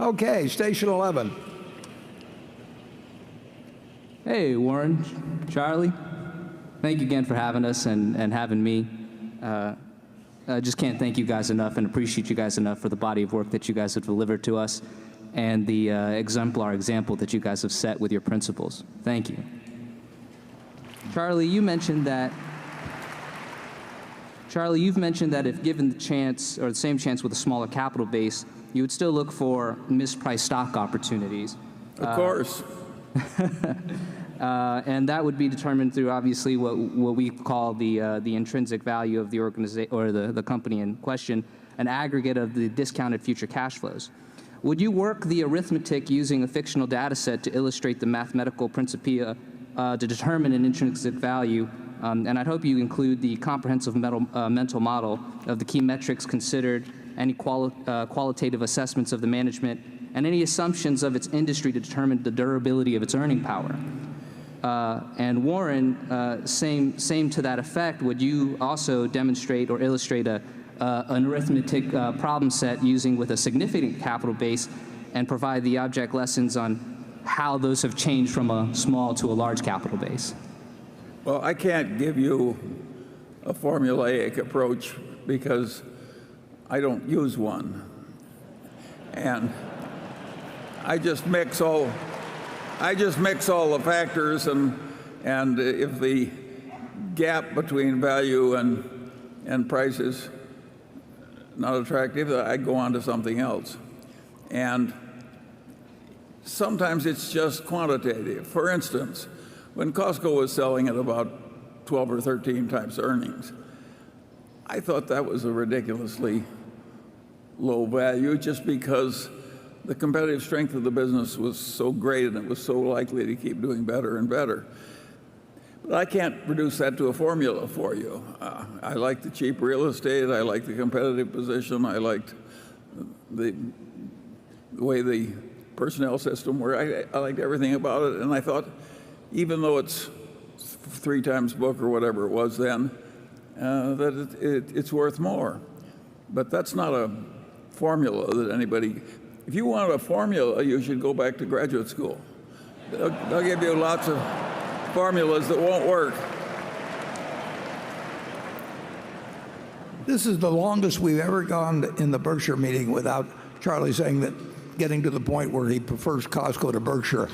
Okay, station 11. Hey, Warren, Charlie. Thank you again for having us and having me. I just can't thank you guys enough and appreciate you guys enough for the body of work that you guys have delivered to us and the exemplar example that you guys have set with your principles. Thank you. Charlie, you've mentioned that if given the chance, or the same chance with a smaller capital base, you would still look for mispriced stock opportunities. Of course. And that would be determined through obviously what we call the intrinsic value of the organization or the company in question, an aggregate of the discounted future cash flows. Would you work the arithmetic using a fictional data set to illustrate the mathematical principia to determine an intrinsic value? And I'd hope you include the comprehensive mental model of the key metrics considered, any qualitative assessments of the management, and any assumptions of its industry to determine the durability of its earning power. And Warren, same to that effect, would you also demonstrate or illustrate an arithmetic problem set using with a significant capital base and provide the object lessons on how those have changed from a small to a large capital base? Well, I can't give you a formulaic approach because I don't use one. And I just mix all the factors, and if the gap between value and price is not attractive, I go on to something else. And sometimes it's just quantitative. For instance, when Costco was selling at about 12 or 13 times earnings, I thought that was a ridiculously low value just because the competitive strength of the business was so great and it was so likely to keep doing better and better. But I can't reduce that to a formula for you. I liked the cheap real estate. I liked the competitive position. I liked the way the personnel system worked. I liked everything about it. And I thought, even though it's 3 times book or whatever it was then, that it's worth more. But that's not a formula that anybody. If you want a formula, you should go back to graduate school. They'll give you lots of formulas that won't work. This is the longest we've ever gone in the Berkshire meeting without Charlie saying that, getting to the point where he prefers Costco to Berkshire.